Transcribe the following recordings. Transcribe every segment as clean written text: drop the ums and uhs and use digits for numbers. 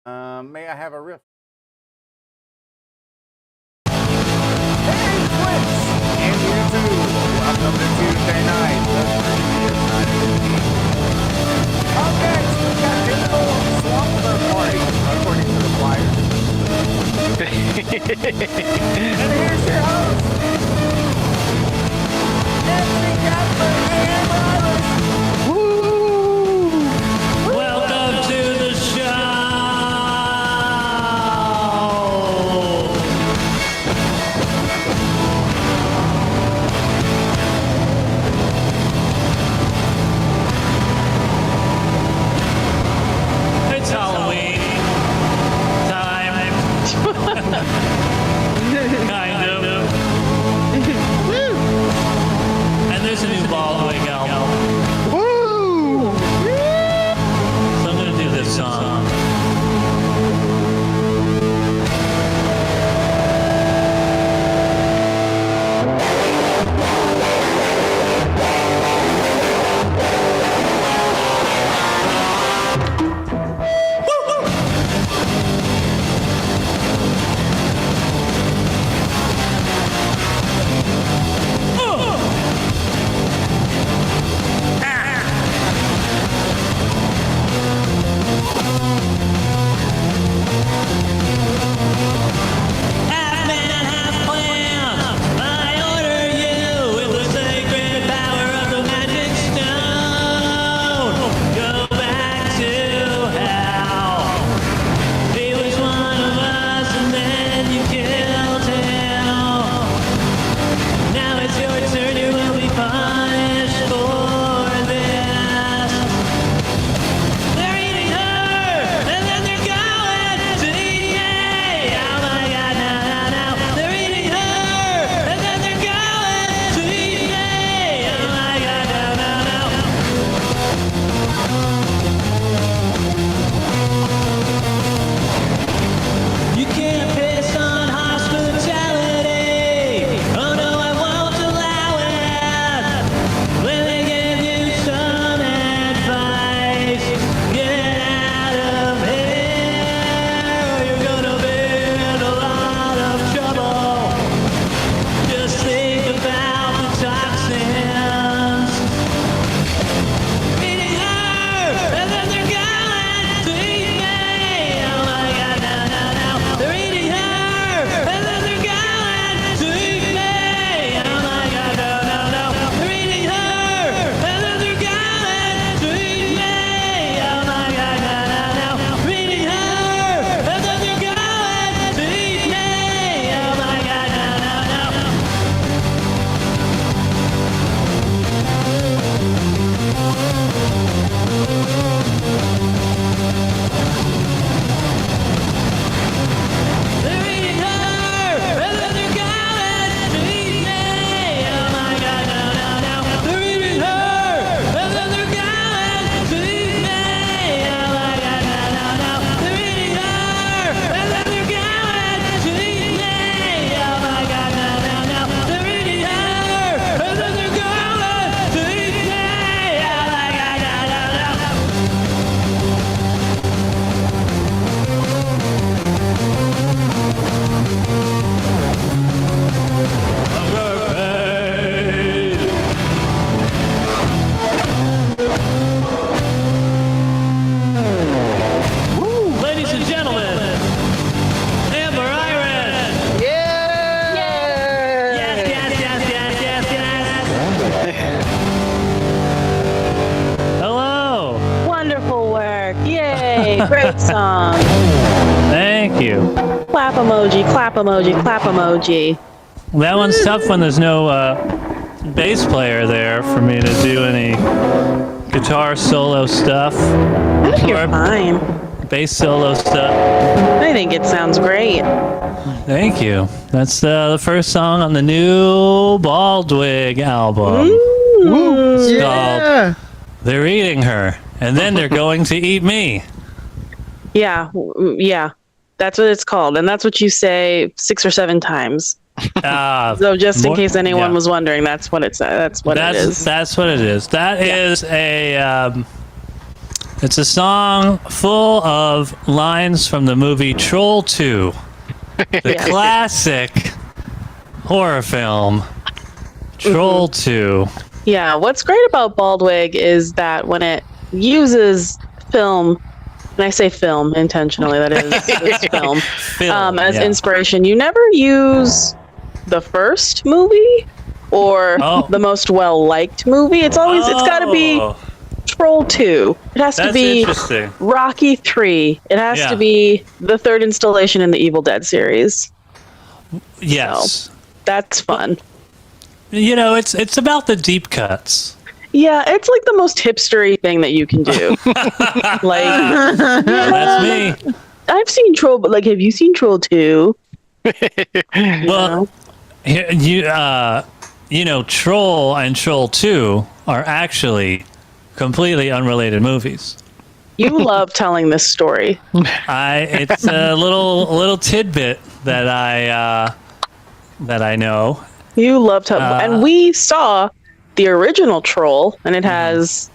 May I have a riff? Hey, Twitch! And YouTube! Welcome to Tuesday night, the previous night of the week. Up next, we got Digital Slumber Party, according to the flyer. And here's your host, Anthony Kapfer and Brothers. Welcome to the show. It's Halloween time. Kind of. And there's a new Baldwin album. So I'm gonna do this song. Half man, half plant. I order you with the sacred power of the magic stone. Go back to hell. He was one of us, and then you killed him. Now it's your turn. You will be punished for this. They're eating her, and then they're going to eat me. Oh my God, no, no, no. They're eating her, and then they're going to eat me. Oh my God, no, no, no. You can't piss on hospitality. Oh no, I won't allow it. Let me give you some advice. Get out of here, or you're gonna be in a lot of trouble. Just think about the toxins. Eating her, and then they're going to eat me. Oh my God, no, no, no. They're eating her, and then they're going to eat me. Oh my God, no, no, no. They're eating her, and then they're going to eat me. Oh my God, no, no, no. They're eating her, and then they're going to eat me. Oh my God, no, no, no. They're eating her, and then they're going to eat me. Oh my God, no, no, no. They're eating her, and then they're going to eat me. Oh my God, no, no, no. They're eating her, and then they're going to eat me. Oh my God, no, no, no. They're eating her, and then they're going to eat me. Oh my God, no, no, no. Ladies and gentlemen, Amber Iron. Yeah! Yes, yes, yes, yes, yes, yes. Hello. Wonderful work. Yay. Great song. Thank you. Clap emoji, clap emoji, clap emoji. That one's tough when there's no bass player there for me to do any guitar solo stuff. I think you're Or fine. bass solo stuff. I think it sounds great. Thank you. That's the first song on the new Baldwin album. It's called They're Eating Her, and then they're going to eat me. Yeah, yeah. That's what it's called. And that's what you say 6 or 7 times. So just in case anyone was wondering, that's what it is. That's what it is. That is It's a song full of lines from the movie Troll 2, the classic horror film, Troll 2. Yeah, what's great about Baldwig is that when it uses film, and I say film intentionally, that is it's film, as inspiration, you never use the first movie or the most well-liked movie. It's always, it's got to be Troll 2. It has to be Rocky 3. It has to be the third installation in the Evil Dead series. Yes. So, that's fun. You know, it's about the deep cuts. Yeah, it's like the most hipstery thing that you can do. Like, that's me. I've seen Troll, but like, have you seen Troll 2? Well, you know, Troll and Troll 2 are actually completely unrelated movies. You love telling this story. It's a little tidbit that I know. You love telling, and we saw the original Troll, and it has,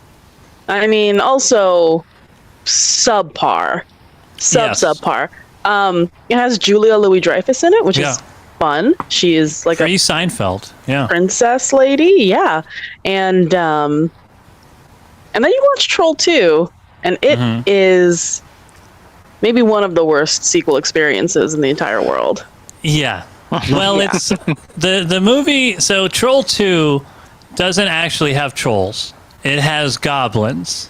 I mean, also subpar. It has Julia Louis-Dreyfus in it, which is fun. She is like Free Seinfeld, princess lady, and then you watch Troll 2, and it is maybe one of the worst sequel experiences in the entire world. Yeah. Well, it's the movie. So Troll 2 doesn't actually have trolls. It has goblins,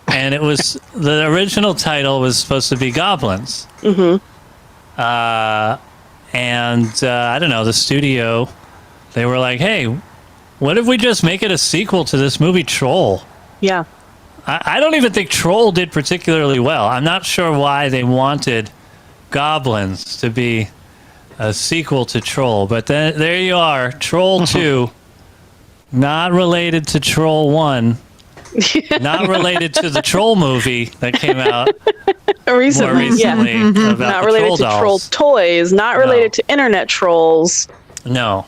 and it was the original title was supposed to be Goblins. And I don't know, the studio, they were like, "Hey, what if we just make it a sequel to this movie Troll?" Yeah. I don't even think Troll did particularly well. I'm not sure why they wanted Goblins to be a sequel to Troll, but then there you are, Troll 2, not related to Troll 1, not related to the Troll movie that came out recently, more recently. About not related to Troll toys, not related to internet trolls. No.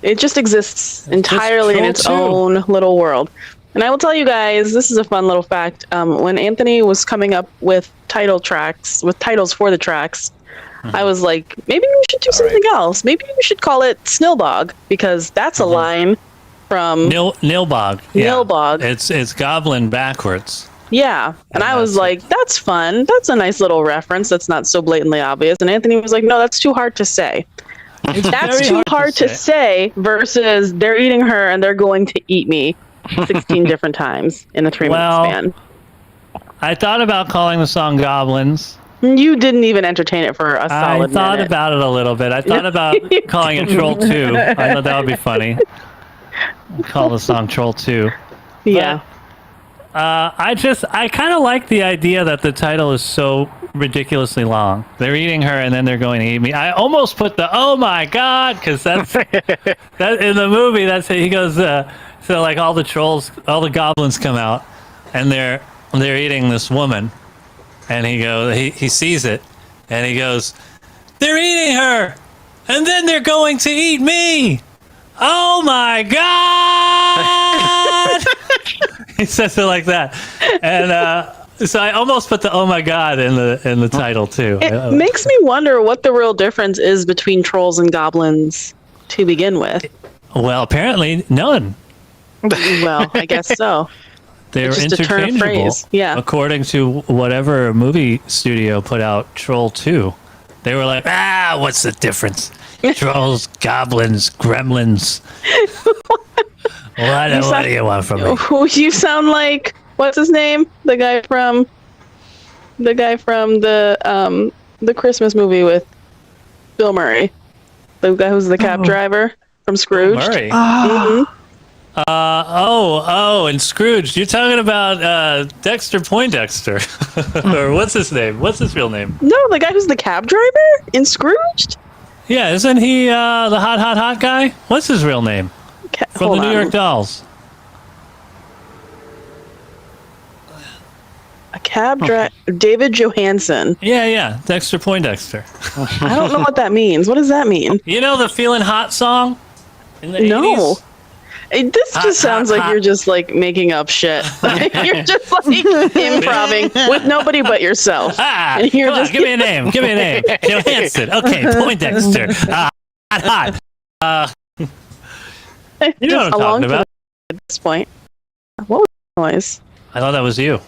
It just exists entirely in its 2. own little world. And I will tell you guys, this is a fun little fact. When Anthony was coming up with titles for the tracks, I was like, maybe we should do something else. Maybe we should call it Snilbog, because that's a line from Nilbog. Nilbog. It's goblin backwards. Yeah. And I was like, that's fun. That's a nice little reference that's not so blatantly obvious. And Anthony was like, no, that's too hard to say. That's too hard to say versus they're eating her and they're going to eat me 16 different times in a 3-minute span. I thought about calling the song Goblins. You didn't even entertain it for a solid minute. I thought about it a little bit. I thought about calling it Troll 2. I thought that would be funny. Call the song Troll 2. Yeah. But, I kind of like the idea that the title is so ridiculously long. They're eating her and then they're going to eat me. I almost put the "oh my god" because that's that in the movie. That's it. He goes. So like all the trolls, all the goblins come out, and they're eating this woman. And he goes, he sees it, and he goes, "They're eating her, and then they're going to eat me. Oh my god!" He says it like that, and so I almost put the "oh my god" in the title too. It makes me wonder what the real difference is between trolls and goblins to begin with. Well, apparently none. Well, I guess so. They're just interchangeable, according to whatever movie studio put out Troll 2. They were like, what's the difference? Trolls, goblins, gremlins. What do you want from me? You sound like, what's his name? The guy from the Christmas movie with Bill Murray. The guy who's the cab driver from Scrooge. Murray. And Scrooge. You're talking about Dexter Poindexter. Or what's his name? What's his real name? No, the guy who's the cab driver in Scrooged? Yeah, isn't he the hot guy? What's his real name? From the New York Dolls. A cab driver. David Johansen. Yeah. Dexter Poindexter. I don't know what that means. What does that mean? You know the Feelin' Hot song? In the No. 80s? This just sounds like you're just like making up shit. You're just like improving with nobody but yourself. And you're just give me a name. Give me a name. Johansson. Okay, Poindexter. Hot. You know what I'm talking about. At this point, what was that noise? I thought that was you. It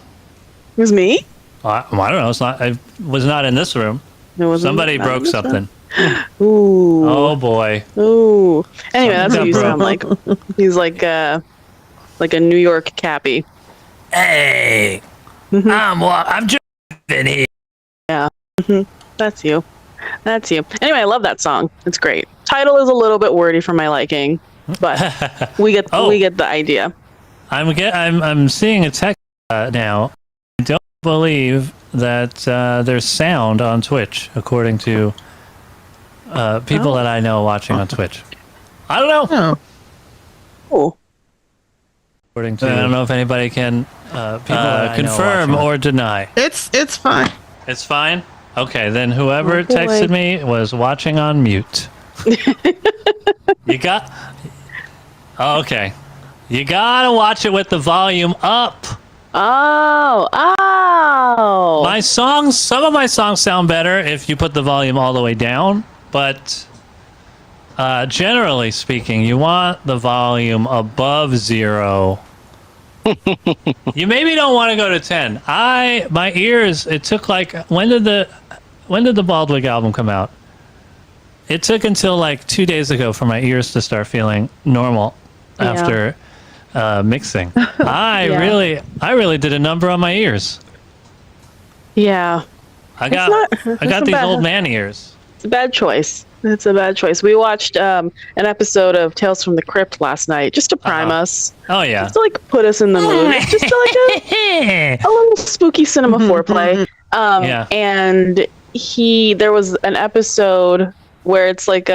was me? I don't know. It's not. I was not in this room. Somebody broke something. Ooh. Oh boy. Ooh. Anyway, that's what you sound like. He's like a New York Cappy. Hey, I'm just here. Yeah. That's you. That's you. Anyway, I love that song. It's great. Title is a little bit wordy for my liking, but we get the idea. I'm seeing a text now. I don't believe that there's sound on Twitch, according to people that I know watching on Twitch. I don't know. Oh. According to, I don't know if anybody can confirm or deny. It's fine. It's fine? Okay, then whoever texted me was watching on mute. You got... Oh, okay. You gotta watch it with the volume up. Oh. Some of my songs sound better if you put the volume all the way down, but generally speaking, you want the volume above 0. You maybe don't want to go to 10. My ears, it took like, when did the Baldwig album come out? It took until like 2 days ago for my ears to start feeling normal after mixing. I really did a number on my ears. Yeah. I got these old man ears. It's a bad choice. It's a bad choice. We watched an episode of Tales from the Crypt last night just to prime us. Oh yeah. Just to like put us in the mood. Just to like a little spooky cinema foreplay. And there was an episode where it's like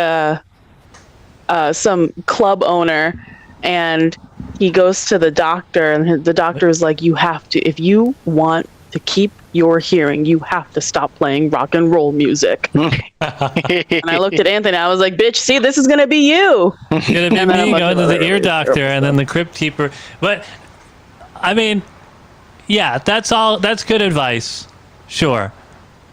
some club owner, and he goes to the doctor, and the doctor is like, if you want to keep your hearing, you have to stop playing rock and roll music. And I looked at Anthony, I was like, bitch, see, this is going to be you. It's going to be me going to the ear doctor and then the crypt keeper. But, I mean, yeah, that's good advice. Sure.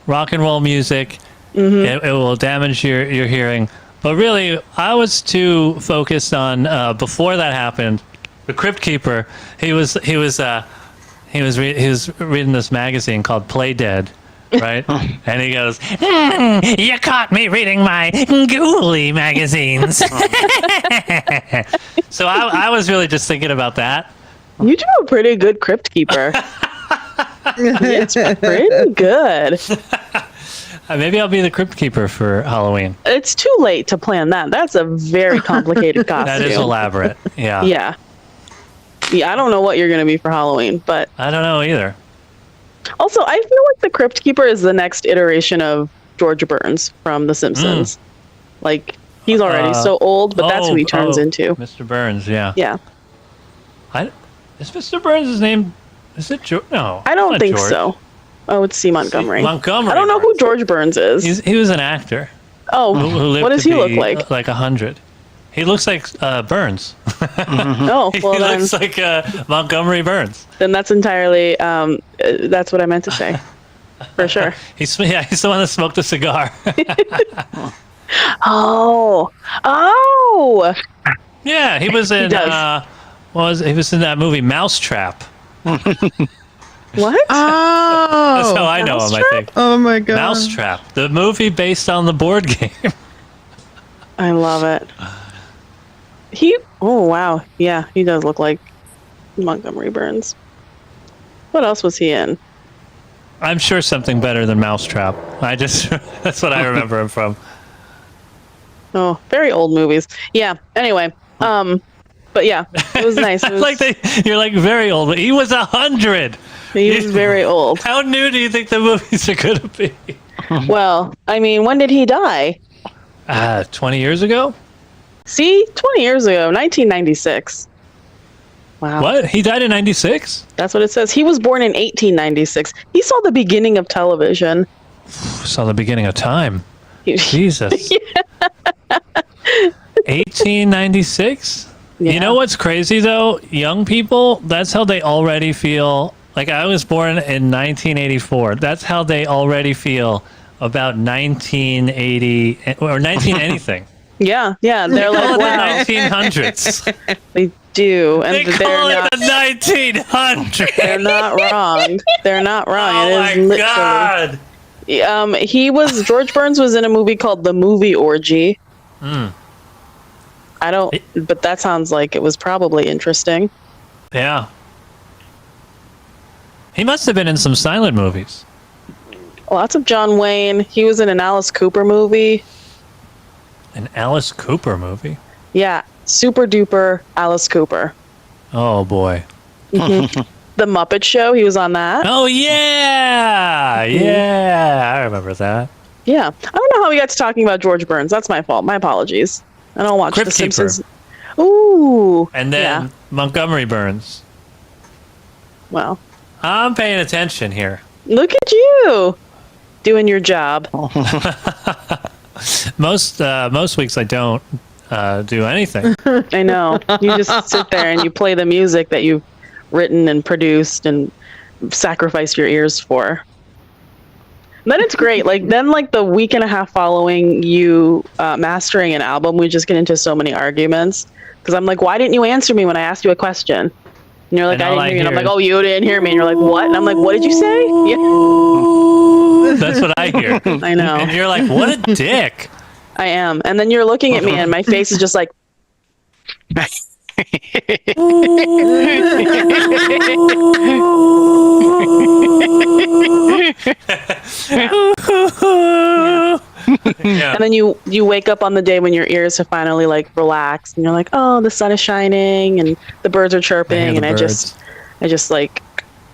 Rock and roll music, it will damage your hearing. But really, I was too focused on, before that happened, the crypt keeper, he was reading this magazine called Play Dead, right? And he goes, "You caught me reading my ghouly magazines." So I was really just thinking about that. You do a pretty good crypt keeper. It's pretty good. Maybe I'll be the crypt keeper for Halloween. It's too late to plan that. That's a very complicated costume. That is elaborate. Yeah. Yeah. Yeah, I don't know what you're going to be for Halloween, but... I don't know either. Also, I feel like the Crypt Keeper is the next iteration of George Burns from The Simpsons. Like, he's already so old, but that's who he turns into. Mr. Burns, yeah. Yeah. Is Mr. Burns' name... Is it George? No. I don't think so. Oh, it's C. Montgomery. Montgomery. I don't know who George Burns is. He was an actor. Oh, who lived what does he look like? Like 100. He looks like Burns. Oh, well he then, looks like Montgomery Burns. Then that's entirely, that's what I meant to say. For sure. He's the one that smoked a cigar. Oh. Yeah, he was in, he was in that movie Mousetrap. What? Oh. That's how I know him, I think. Oh my god. Mousetrap, the movie based on the board game. I love it. Oh wow, yeah, he does look like Montgomery Burns. What else was he in? I'm sure something better than Mousetrap. That's what I remember him from. Oh, very old movies. Yeah. Anyway, but yeah, it was nice. It was, you're like very old, but he was 100. He was very old. How new do you think the movies are going to be? Well, I mean, when did he die? 20 years ago? See, 20 years ago, 1996. Wow. What? He died in 96? That's what it says. He was born in 1896. He saw the beginning of television. Saw the beginning of time. Jesus. 1896? You know what's crazy though? Young people, that's how they already feel. Like I was born in 1984. That's how they already feel about 1980 or 19 anything. Yeah. They're like, wow. The 1900s. They do, and They call it the 1900s. They're not wrong. They're not wrong. Oh it is my literally. God. George Burns was in a movie called The Movie Orgy. But that sounds like it was probably interesting. Yeah. He must have been in some silent movies. Lots of John Wayne. He was in an Alice Cooper movie. An Alice Cooper movie? Yeah. Super duper Alice Cooper. Oh, boy. The Muppet Show. He was on that. Oh, yeah. Yeah. I remember that. Yeah. I don't know how we got to talking about George Burns. That's my fault. My apologies. I don't watch Crypt The Simpsons. Keeper. Ooh. And then Montgomery Burns. Well. I'm paying attention here. Look at you. Doing your job. Most weeks I don't do anything. I know. You just sit there and you play the music that you've written and produced and sacrificed your ears for. Then it's great. Then the week and a half following you mastering an album, we just get into so many arguments. Because I'm like, why didn't you answer me when I asked you a question? And you're like, I didn't hear you. And I'm like, oh, you didn't hear me. And you're like, what? And I'm like, what did you say? Yeah. That's what I hear. I know. And you're like, what a dick. I am. And then you're looking at me and my face is just like. And then you wake up on the day when your ears have finally relaxed and you're like, oh, the sun is shining and the birds are chirping, and I just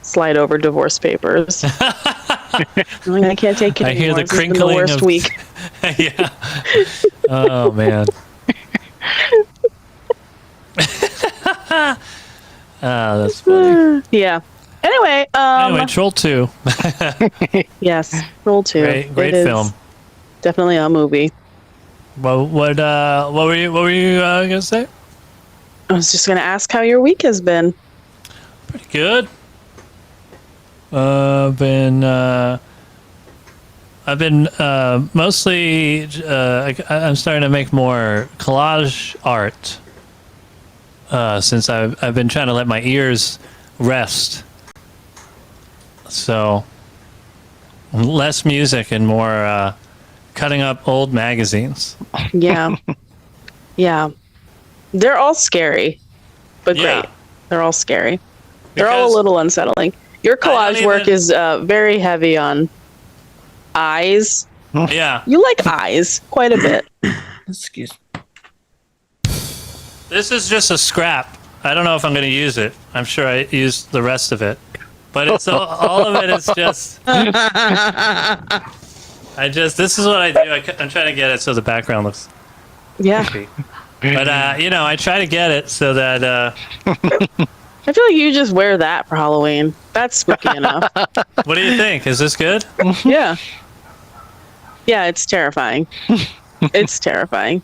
slide over divorce papers. I'm like, I can't take it anymore. I hear the crinkling been the worst week. Yeah. Oh man. That's funny. Yeah. Anyway, Troll 2. Yes, Troll 2. Great film. Definitely a movie. Well, what were you gonna say? I was just gonna ask how your week has been. Pretty good. I've been mostly. I'm starting to make more collage art since I've been trying to let my ears rest. So less music and more cutting up old magazines. Yeah. Yeah. They're all scary, but Yeah. great. They're all scary. They're all a little unsettling. Your collage work is very heavy on eyes. Yeah. You like eyes quite a bit. Excuse me. This is just a scrap. I don't know if I'm going to use it. I'm sure I used the rest of it. But it's all of it is just... this is what I do. I'm trying to get it so the background looks creepy. But, I try to get it so that... I feel like you just wear that for Halloween. That's spooky enough. What do you think? Is this good? Yeah. Yeah, it's terrifying. It's terrifying.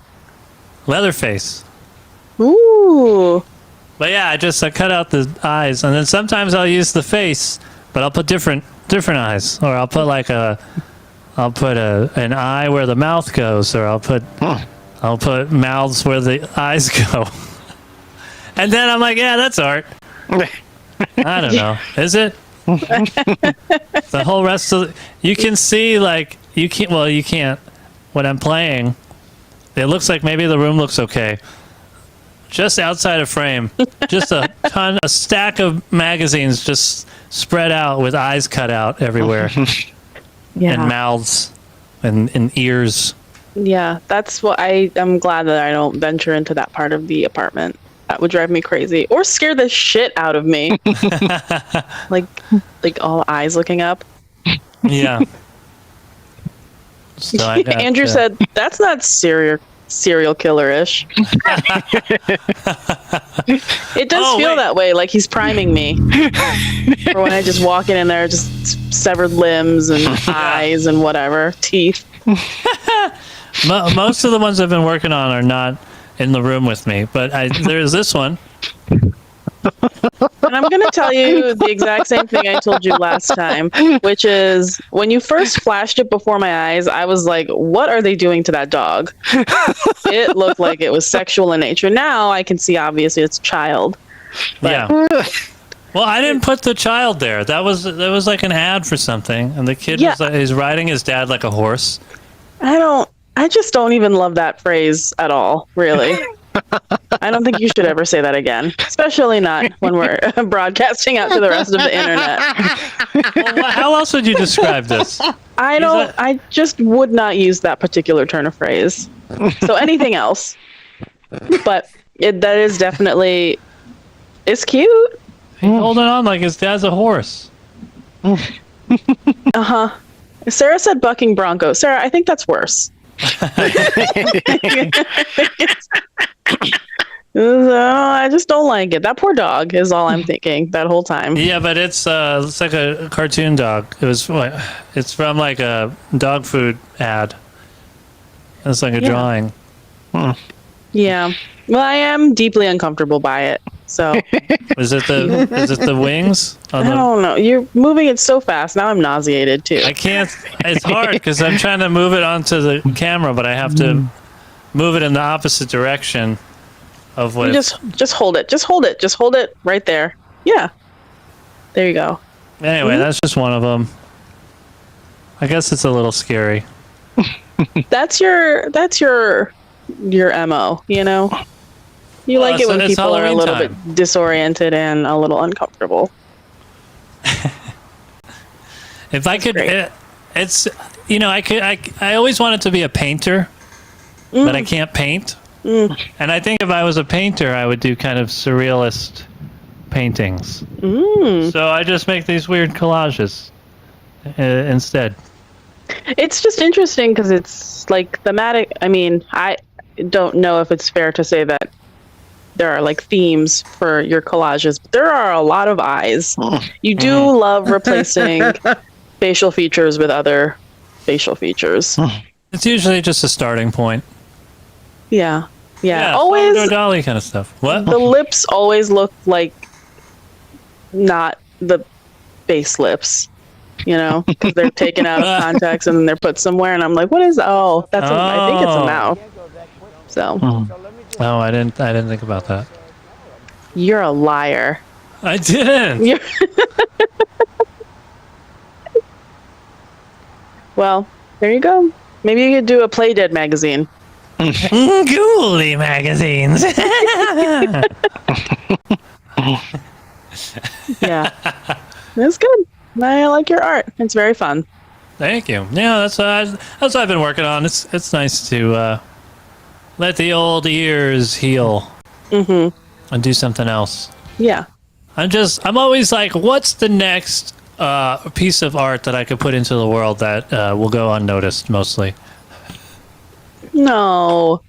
Leatherface. Ooh. But yeah, I cut out the eyes, and then sometimes I'll use the face, but I'll put different eyes, or I'll put an eye where the mouth goes, or I'll put mouths where the eyes go. And then I'm like, yeah, that's art. I don't know. Is it? The whole rest of you can see you can't when I'm playing. It looks like maybe the room looks okay. Just outside of frame, just a stack of magazines just spread out with eyes cut out everywhere. Yeah. And mouths and ears. Yeah, that's what I'm glad that I don't venture into that part of the apartment. That would drive me crazy or scare the shit out of me. like all eyes looking up. Yeah. So Andrew said that's not serial killer-ish. It does feel that way, like he's priming me for when I just walk in and there are just severed limbs and eyes and whatever, teeth. Most of the ones I've been working on are not in the room with me, but there's this one. And I'm going to tell you the exact same thing I told you last time, which is when you first flashed it before my eyes, I was like, what are they doing to that dog? It looked like it was sexual in nature. Now I can see, obviously, it's a child. But Yeah. Well, I didn't put the child there. That was like an ad for something, and the kid was like, he's riding his dad like a horse. I just don't even love that phrase at all, really. I don't think you should ever say that again, especially not when we're broadcasting out to the rest of the internet. Well, how else would you describe this? I just would not use that particular turn of phrase. So anything else. But that is definitely, it's cute. He's holding on like his dad's a horse. Uh-huh. Sarah said bucking bronco. Sarah, I think that's worse. I just don't like it. That poor dog is all I'm thinking that whole time. Yeah, but it's like a cartoon dog. It's from like a dog food ad. It's like a drawing. Yeah. Well, I am deeply uncomfortable by it. So is it the wings? I don't know. You're moving it so fast. Now I'm nauseated too. I can't. It's hard because I'm trying to move it onto the camera, but I have to move it in the opposite direction of what. Just hold it. Just hold it. Just hold it right there. Yeah. There you go. Anyway, that's just one of them. I guess it's a little scary. That's your MO, you know? You like it when people are a little bit disoriented and a little uncomfortable. If I could, it's, you know, I always wanted to be a painter, but I can't paint. And I think if I was a painter, I would do kind of surrealist paintings. So I just make these weird collages instead. It's just interesting because it's like thematic. I mean, I don't know if it's fair to say that there are like themes for your collages, but there are a lot of eyes. You do love replacing facial features with other facial features. It's usually just a starting point. Yeah. Always Dolly kind of stuff. What? The lips always look like not the base lips, you know, because they're taken out of context and then they're put somewhere, and I'm like, what is? I think it's a mouth. So. Oh, I didn't think about that. You're a liar. I didn't. Well, there you go. Maybe you could do a Play Dead magazine. Ghouly magazines. Yeah. That's good. I like your art. It's very fun. Thank you. Yeah, that's what I've been working on. It's nice to let the old ears heal and do something else. Yeah. I'm always like, what's the next piece of art that I could put into the world that will go unnoticed mostly? No.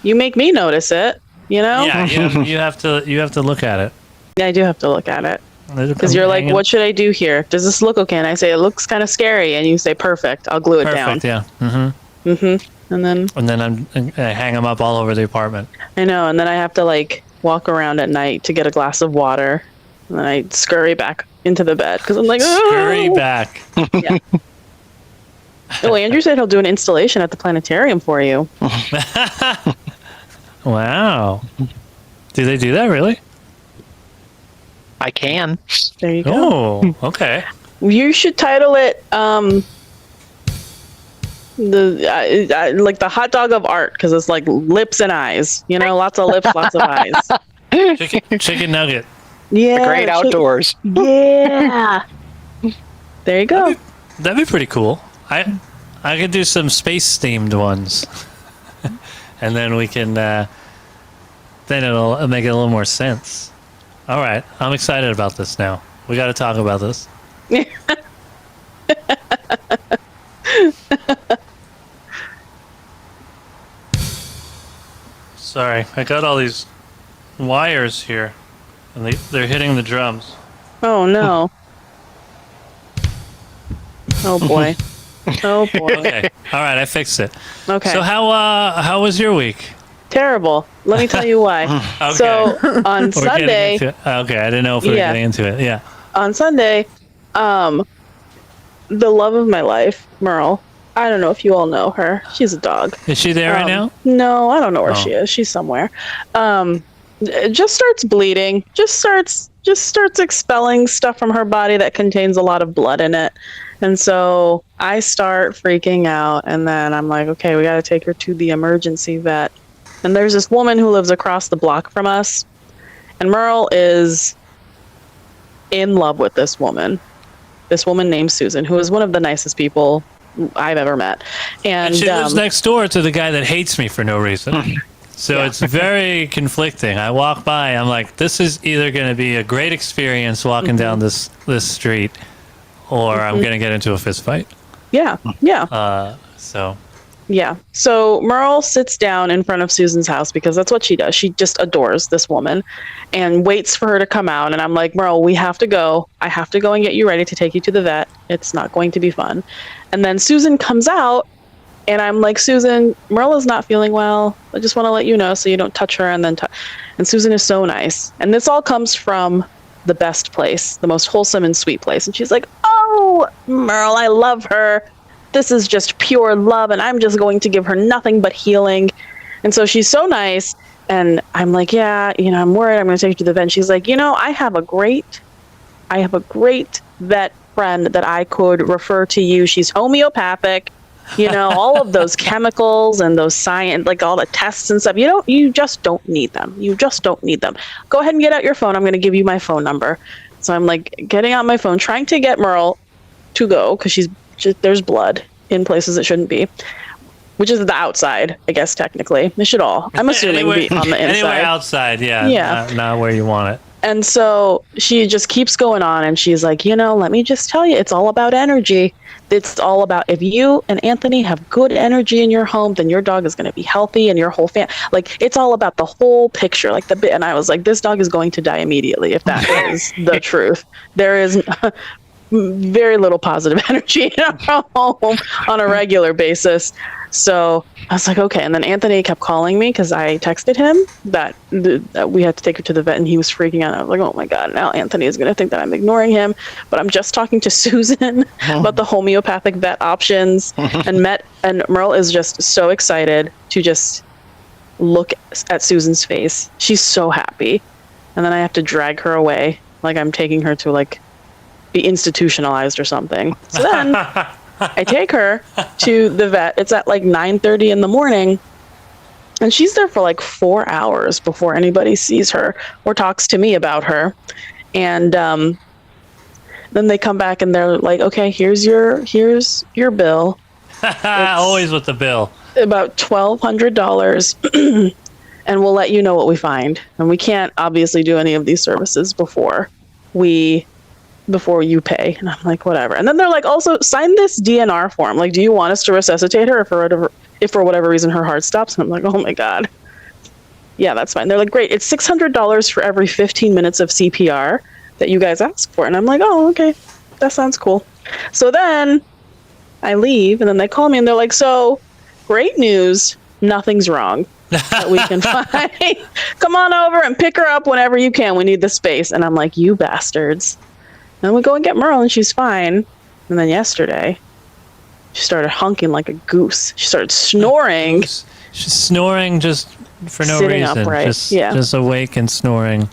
You make me notice it, you know? Yeah, you have to look at it. Yeah, I do have to look at it. Because you're like, what should I do here? Does this look okay? And I say, it looks kind of scary. And you say, perfect. I'll glue it down. Perfect, yeah. And then I hang them up all over the apartment. I know. And then I have to like walk around at night to get a glass of water. And then I scurry back into the bed because I'm like, scurry back. Yeah. Oh, Andrew said he'll do an installation at the planetarium for you. Wow. Do they do that really? I can. There you go. Oh, okay. You should title it like the hot dog of art, because it's like lips and eyes. You know, lots of lips, lots of eyes. Chicken nugget. Yeah. The great outdoors. Yeah. There you go. That'd be pretty cool. I could do some space themed ones, and then we can. Then it'll make it a little more sense. All right, I'm excited about this now. We got to talk about this. Sorry, I got all these wires here, and they're hitting the drums. Oh no. Oh boy. Oh boy. Okay, all right, I fixed it. Okay. So how was your week? Terrible. Let me tell you why. Okay. So on We're Sunday, getting into it. Okay, I didn't know if we were Yeah. getting into it. Yeah. on Sunday, the love of my life, Merle. I don't know if you all know her. She's a dog. Is she there right now? No, I don't know where Oh. she is. She's somewhere. Just starts bleeding. Just starts expelling stuff from her body that contains a lot of blood in it. And so I start freaking out, and then I'm like, okay, we got to take her to the emergency vet. And there's this woman who lives across the block from us, and Merle is in love with this woman named Susan, who is one of the nicest people I've ever met. And She lives next door to the guy that hates me for no reason. So it's very conflicting. I walk by, I'm like, this is either going to be a great experience walking down this street, or I'm going to get into a fist fight. yeah. So Merle sits down in front of Susan's house because that's what she does. She just adores this woman and waits for her to come out. And I'm like, Merle, we have to go. I have to go and get you ready to take you to the vet. It's not going to be fun. And then Susan comes out, and I'm like, Susan, Merle is not feeling well. I just want to let you know so you don't touch her. And Susan is so nice. And this all comes from the best place, the most wholesome and sweet place. And she's like, oh, Merle, I love her. This is just pure love, and I'm just going to give her nothing but healing. And so she's so nice, and I'm like, yeah, I'm worried I'm going to take you to the vet. And she's like, I have a great vet friend that I could refer to you. She's homeopathic, all of those chemicals and those science, like all the tests and stuff. You just don't need them. You just don't need them. Go ahead and get out your phone. I'm going to give you my phone number. So I'm like getting out my phone, trying to get Merle to go because there's blood in places it shouldn't be, which is the outside, I guess, technically. They should all, I'm assuming, be on the inside. Anywhere outside, yeah. Not where you want it. And so she just keeps going on, and she's like, let me just tell you, it's all about energy. It's all about, if you and Anthony have good energy in your home, then your dog is going to be healthy, and your whole family. Like, it's all about the whole picture. And I was like, this dog is going to die immediately if that is the truth. There is very little positive energy in our home on a regular basis. So I was like, okay. And then Anthony kept calling me because I texted him that we had to take her to the vet, and he was freaking out. I was like, oh my God, now Anthony is going to think that I'm ignoring him. But I'm just talking to Susan about the homeopathic vet options. And Merle is just so excited to just look at Susan's face. She's so happy. And then I have to drag her away. Like I'm taking her to be institutionalized or something. So then I take her to the vet. It's at 9:30 in the morning, and she's there for 4 hours before anybody sees her or talks to me about her. And then they come back and they're like, okay, here's your bill. Always with the bill. About $1,200. And we'll let you know what we find. And we can't obviously do any of these services before you pay. And I'm like, whatever. And then they're like, also sign this DNR form. Like, do you want us to resuscitate her if for whatever reason her heart stops? And I'm like, oh my God. Yeah, that's fine. They're like, great. It's $600 for every 15 minutes of CPR that you guys ask for. And I'm like, oh, okay. That sounds cool. So then I leave, and then they call me and they're like, so great news. Nothing's wrong that we can find. Come on over and pick her up whenever you can. We need the space. And I'm like, you bastards. And we go and get Merle, and she's fine. And then yesterday, she started honking like a goose. She started snoring. She's snoring just for no Sitting reason. upright, Just awake and snoring,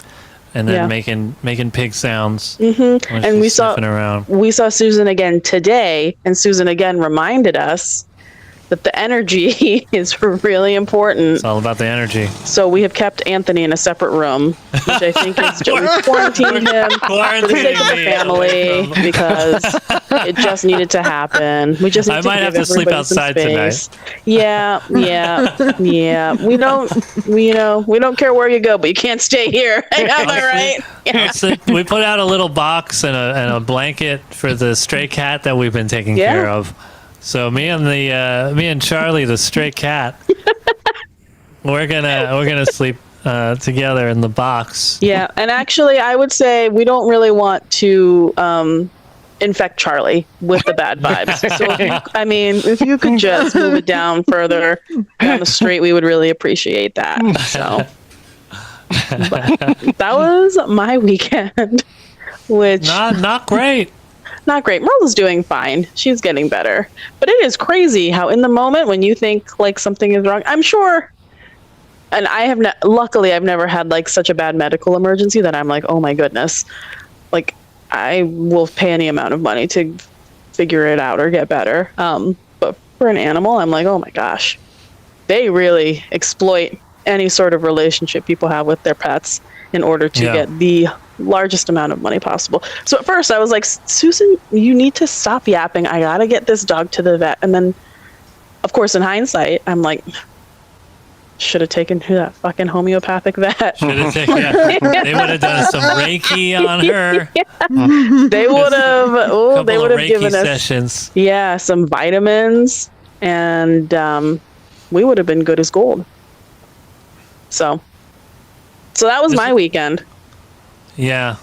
and then making pig sounds. Mm-hmm. And we saw Susan again today, and Susan again reminded us that the energy is really important. It's all about the energy. So we have kept Anthony in a separate room, which I think is we quarantined him for the sake of the family because it just needed to happen. We just need I to might give have to sleep everybody some outside space. tonight. Yeah. We don't care where you go, but you can't stay here. Am I right? Yeah. We put out a little box and a blanket for the stray cat that we've been taking care of. So me and Charlie, the stray cat, we're gonna sleep together in the box. Yeah, and actually, I would say we don't really want to infect Charlie with the bad vibes. So, if you could just move it down further down the street, we would really appreciate that. So, but that was my weekend, which not great. Not great. Merle's doing fine. She's getting better. But it is crazy how in the moment when you think like something is wrong, I'm sure, and luckily I've never had like such a bad medical emergency that I'm like, oh my goodness, like I will pay any amount of money to figure it out or get better. But for an animal, I'm like, oh my gosh, they really exploit any sort of relationship people have with their pets in order to get the largest amount of money possible. So at first I was like, Susan, you need to stop yapping. I gotta get this dog to the vet. And then, of course, in hindsight, I'm like, should have taken her to that fucking homeopathic vet. They would have done some Reiki on her. They would have. Oh, they would have given us sessions. Yeah, some vitamins, and we would have been good as gold. So that was my weekend. Yeah.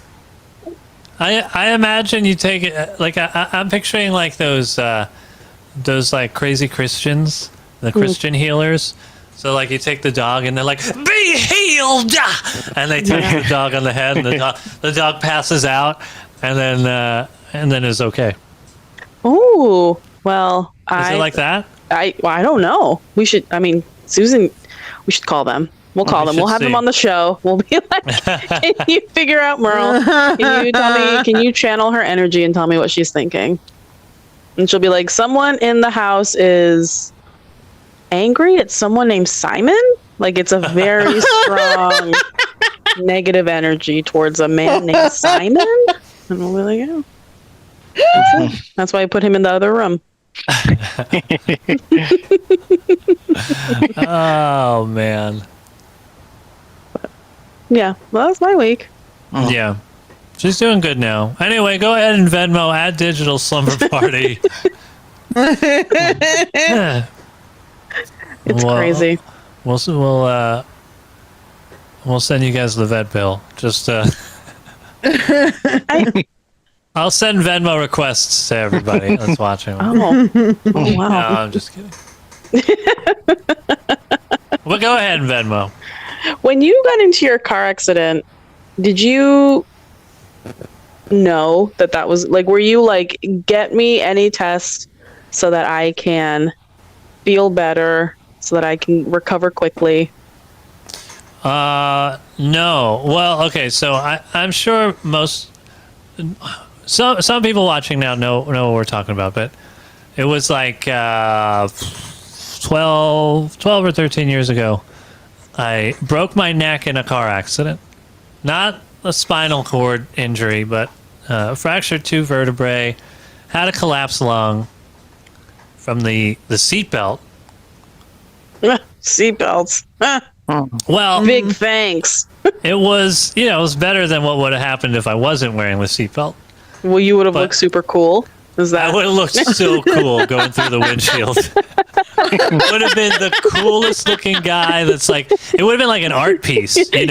I imagine you take it like I'm picturing like those like crazy Christians, the Christian healers. So like you take the dog and they're like, be healed, and they touch the dog on the head and the dog passes out and then is okay. Oh, well, Is it like that? I don't know. We should, Susan, we should call them. We'll call them. We'll have them on the show. We'll be like, can you figure out Merle? Can you channel her energy and tell me what she's thinking? And she'll be like, someone in the house is angry at someone named Simon. Like it's a very strong negative energy towards a man named Simon. And we'll be like, yeah. That's why I put him in the other room. Oh, man. Yeah, well, that was my week. Yeah. She's doing good now. Anyway, go ahead and Venmo at Digital Slumber Party. It's crazy. We'll send you guys the vet bill. Just I'll send Venmo requests to everybody that's watching. Oh wow. No, I'm just kidding. Well, go ahead and Venmo. When you got into your car accident, did you know that was like, were you like, get me any test so that I can feel better, so that I can recover quickly? No. Well, okay, so I'm sure some people watching now know what we're talking about, but it was like 12 or 13 years ago. I broke my neck in a car accident. Not a spinal cord injury, but fractured 2 vertebrae, had a collapsed lung from the seatbelt. Seatbelts. Well, big thanks. It was better than what would have happened if I wasn't wearing the seatbelt. Well, you would have looked super cool. I would have looked so cool going through the windshield. Would have been the coolest looking guy. That's like, it would have been like an art piece, like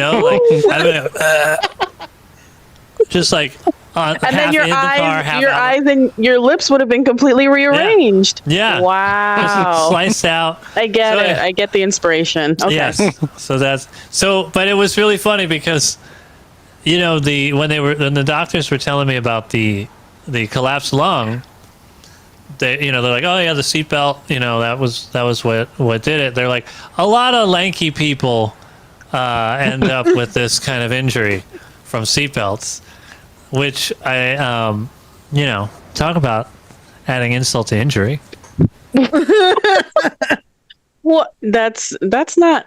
just like and then your car, eyes and your lips would have been completely rearranged. Yeah. Wow. Just sliced out. I get it. I get the inspiration. Okay. Yes. But it was really funny because, when the doctors were telling me about the collapsed lung, they're like, oh yeah, the seatbelt, that was what did it. They're like, a lot of lanky people end up with this kind of injury from seatbelts, which I talk about adding insult to injury. Well, that's not.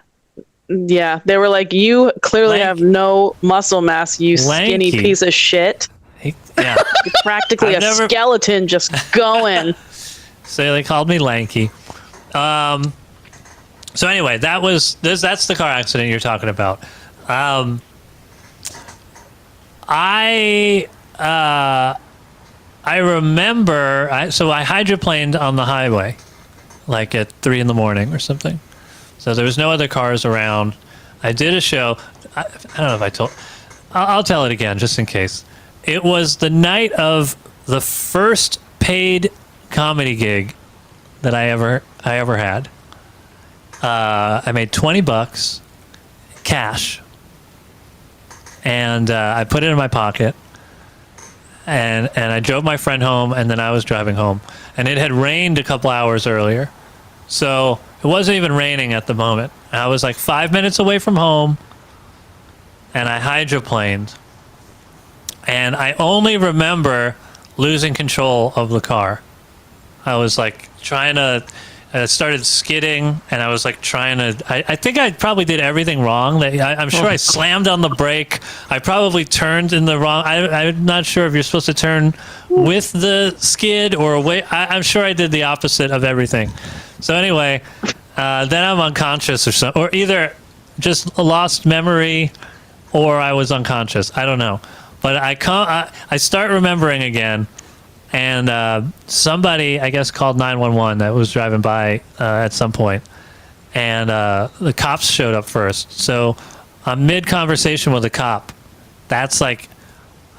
Yeah, they were like, you clearly have no muscle mass, you skinny piece of shit. Yeah, you're practically skeleton just going. So they called me lanky. So anyway, that's the car accident you're talking about. I remember. So I hydroplaned on the highway, like at 3 a.m. or something. So there was no other cars around. I did a show. I don't know if I told. I'll tell it again just in case. It was the night of the first paid comedy gig that I ever had. I made $20 cash, and I put it in my pocket, and I drove my friend home, and then I was driving home, and it had rained a couple hours earlier, so it wasn't even raining at the moment. I was like 5 minutes away from home, and I hydroplaned, and I only remember losing control of the car. I was like trying to, started skidding, and I was like trying to, I think I probably did everything wrong. I'm sure I slammed on the brake. I probably turned in the wrong, I'm not sure if you're supposed to turn with the skid or away. I'm sure I did the opposite of everything. So anyway, then I'm unconscious or something, or either just lost memory or I was unconscious. I don't know. But I start remembering again, and somebody, I guess, called 911 that was driving by at some point, and the cops showed up first. So I'm mid-conversation with a cop. That's like,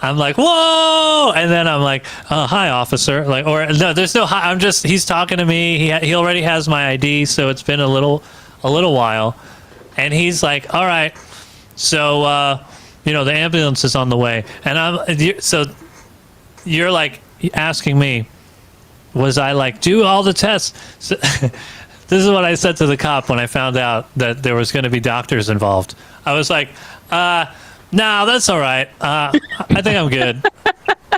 I'm like, whoa! And then I'm like, hi, officer. Like, or no, there's no hi. I'm just, he's talking to me. He already has my ID, so it's been a little while. And he's like, all right, so, the ambulance is on the way. And so you're like asking me, was I like, do all the tests? So, this is what I said to the cop when I found out that there was going to be doctors involved. I was like, no, that's all right. I think I'm good.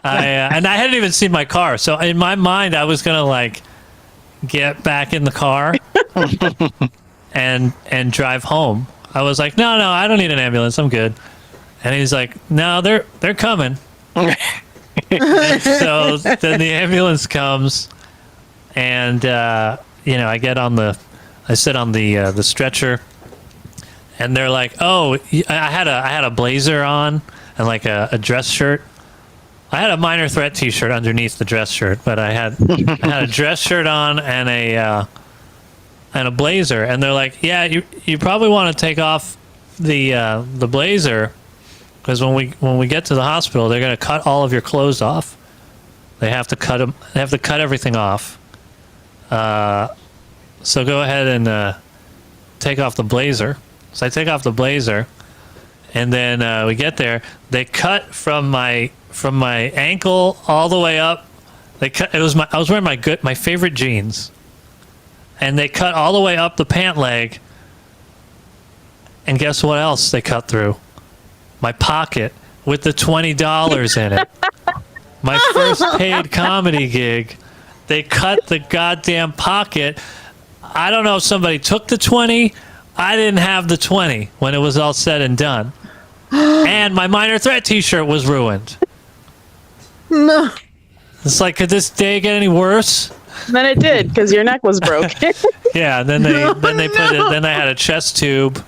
And I hadn't even seen my car. So in my mind, I was going to like get back in the car and drive home. I was like, no, I don't need an ambulance. I'm good. And he's like, no, they're coming. So then the ambulance comes, and I sit on the stretcher, and they're like, oh, I had a blazer on and like a dress shirt. I had a Minor Threat T-shirt underneath the dress shirt, but I had a dress shirt on and a blazer, and they're like, yeah, you probably want to take off the blazer, because when we get to the hospital, they're going to cut all of your clothes off. They have to cut them. They have to cut everything off. So go ahead and take off the blazer. So I take off the blazer, and then we get there. They cut from my ankle all the way up. They cut. I was wearing my favorite jeans, and they cut all the way up the pant leg. And guess what else they cut through? My pocket with the $20 in it. My first paid comedy gig. They cut the goddamn pocket. I don't know if somebody took the 20. I didn't have the 20 when it was all said and done. And my Minor Threat T-shirt was ruined. No. It's like, could this day get any worse? Then it did, because your neck was broken. Yeah, then they put it. Then I had a chest tube.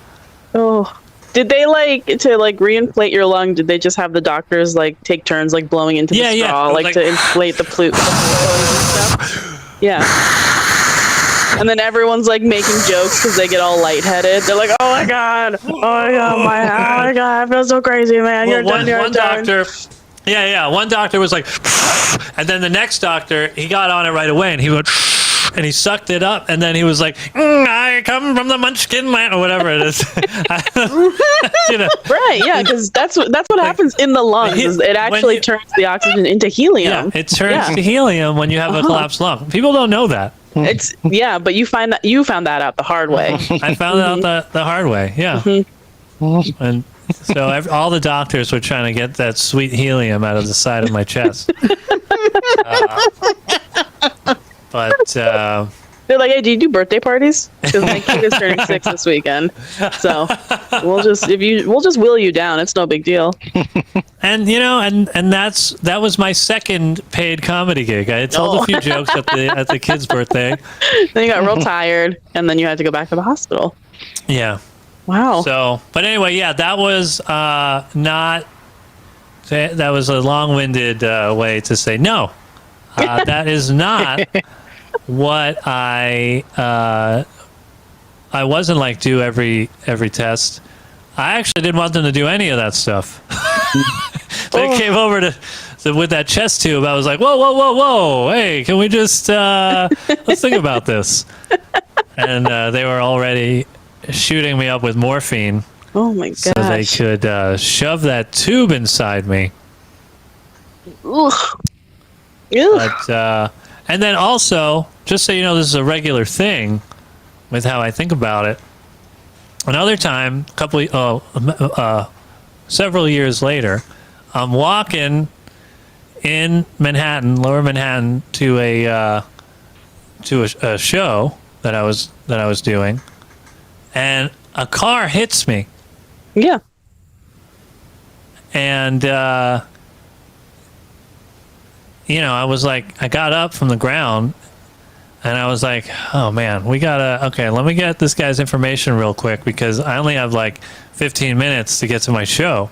Oh. Did they to reinflate your lung? Did they just have the doctors take turns blowing into the straw to inflate the flute and stuff? Yeah. And then everyone's making jokes because they get all lightheaded. They're like, "Oh my god, oh my god, I feel so crazy, man. You're done. You're done." Doctor, one doctor was like, and then the next doctor, he got on it right away, and he went, and he sucked it up, and then he was like, I come from the Munchkin land, or whatever it is. Right, yeah, because that's what happens in the lungs. It actually turns the oxygen into helium. Yeah, it turns to helium when you have a collapsed lung. People don't know that. But you found that out the hard way. I found it out the hard way. Yeah. Mm-hmm. And so all the doctors were trying to get that sweet helium out of the side of my chest. But they're like, "Hey, do you do birthday parties? Because my kid is turning 6 this weekend, so we'll just wheel you down. It's no big deal." And and that was my second paid comedy gig. I had told a few jokes at the kid's birthday. Then you got real tired, and then you had to go back to the hospital. Yeah. Wow. So, but anyway, yeah, that was not. That was a long-winded way to say no. That is not what I wasn't do every test. I actually didn't want them to do any of that stuff. They came over to So with that chest tube, I was like, whoa, whoa, whoa, whoa. Hey, can we just, let's think about this. And they were already shooting me up with morphine. Oh my gosh. So they could shove that tube inside me. Ugh. But, and then also, just so you know, this is a regular thing with how I think about it. Another time, several years later, I'm walking in Manhattan, Lower Manhattan, to a show that I was doing, and a car hits me. Yeah. And I was like, I got up from the ground, and I was like, oh man, let me get this guy's information real quick, because I only have like 15 minutes to get to my show.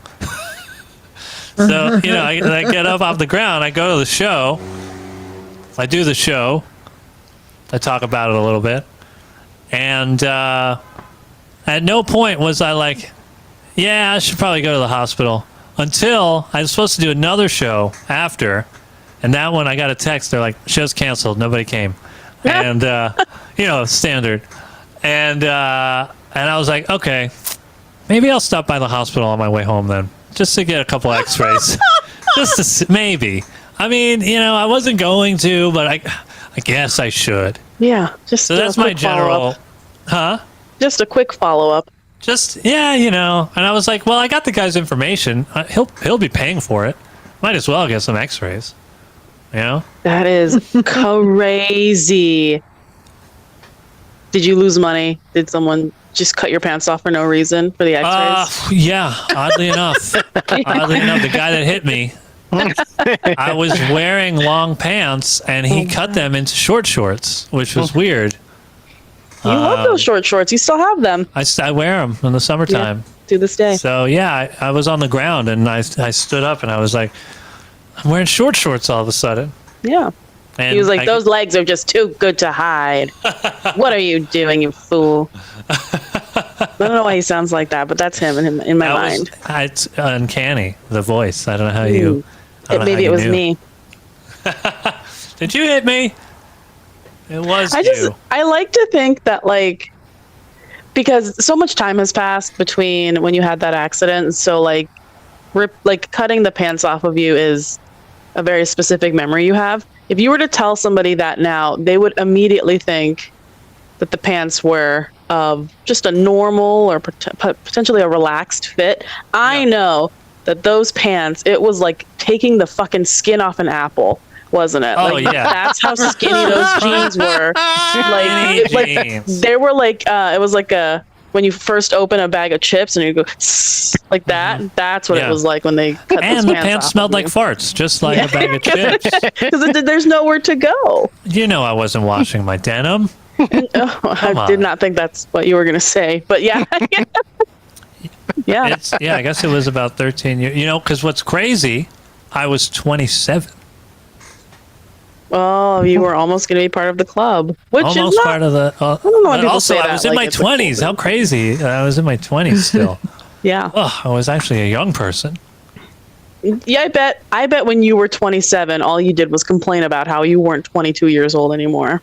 So, I get up off the ground, I go to the show, I do the show, I talk about it a little bit, and at no point was I like, yeah, I should probably go to the hospital, until I was supposed to do another show after, and that one I got a text, they're like, show's canceled, nobody came. And, standard. And I was like, okay, maybe I'll stop by the hospital on my way home then, just to get a couple x-rays. Maybe. I mean, I wasn't going to, but I guess I should. Yeah. So that's my general, Just a quick follow-up. And I was like, well, I got the guy's information. He'll be paying for it. Might as well get some x-rays. That is crazy. Did you lose money? Did someone just cut your pants off for no reason for the x-rays? Yeah, oddly enough. The guy that hit me, I was wearing long pants, and he cut them into short shorts, which was weird. You love those short shorts. You still have them. I wear them in the summertime. Yeah, to this day. So, yeah, I was on the ground, and I stood up, and I was like, I'm wearing short shorts all of a sudden. Yeah. And he was like, those legs are just too good to hide. What are you doing, you fool? I don't know why he sounds like that, but that's him in my mind. It's uncanny, the voice. I don't know how you... Maybe it was me. Did you hit me? It was you. I like to think that, because so much time has passed between when you had that accident, so, cutting the pants off of you is a very specific memory you have. If you were to tell somebody that now, they would immediately think that the pants were of just a normal or potentially a relaxed fit. I know that those pants, it was like taking the fucking skin off an apple, wasn't it? Oh, yeah. That's how skinny those jeans were. They were it was like when you first open a bag of chips and you go like that. Mm-hmm. That's what it was like when they cut and those the pants pants off smelled like farts, just like a bag of chips. Because there's nowhere to go. I wasn't washing my denim. I did not think that's what you were going to say, but yeah. Yeah. I guess it was about 13 years. Because what's crazy, I was 27. Oh, you were almost going to be part of the club, which almost is not, part of the. I don't know why people also, say that. I was in my 20s. How crazy! I was in my 20s still. Yeah. Oh, I was actually a young person. Yeah, I bet when you were 27, all you did was complain about how you weren't 22 years old anymore.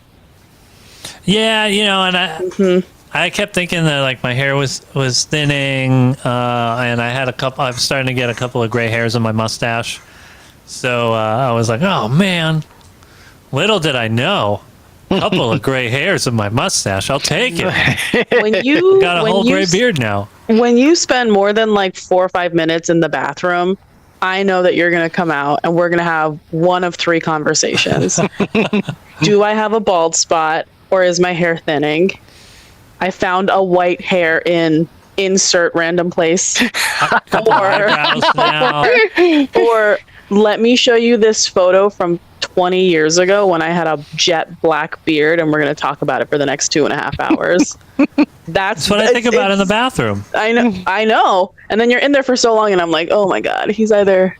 Yeah, and I kept thinking that my hair was thinning, and I had I was starting to get a couple of gray hairs in my mustache. So I was like, oh man. Little did I know, a couple of gray hairs in my mustache. I'll take it. When you got a whole gray beard now. When you spend more than 4 or 5 minutes in the bathroom, I know that you're going to come out and we're going to have one of 3 conversations. Do I have a bald spot or is my hair thinning? I found a white hair in insert random place. or let me show you this photo from 20 years ago when I had a jet black beard, and we're going to talk about it for the next 2.5 hours. That's what I think about in the bathroom. I know. And then you're in there for so long, and I'm like, oh my God, he's either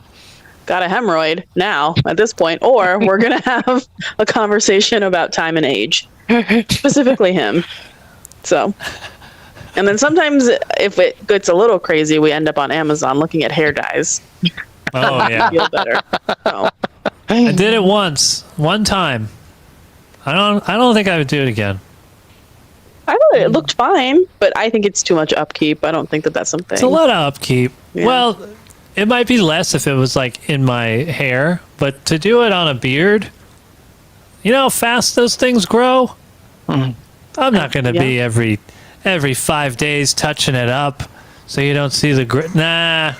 got a hemorrhoid now at this point, or we're going to have a conversation about time and age, specifically him. So, and then sometimes if it gets a little crazy, we end up on Amazon looking at hair dyes. Oh yeah. Feel better. So, I did it one time. I don't think I would do it again. I thought it looked fine, but I think it's too much upkeep. I don't think that that's something. It's a lot of upkeep. Yeah. Well, it might be less if it was like in my hair, but to do it on a beard, you know how fast those things grow? I'm not going to be every 5 days touching it up so you don't see the Nah,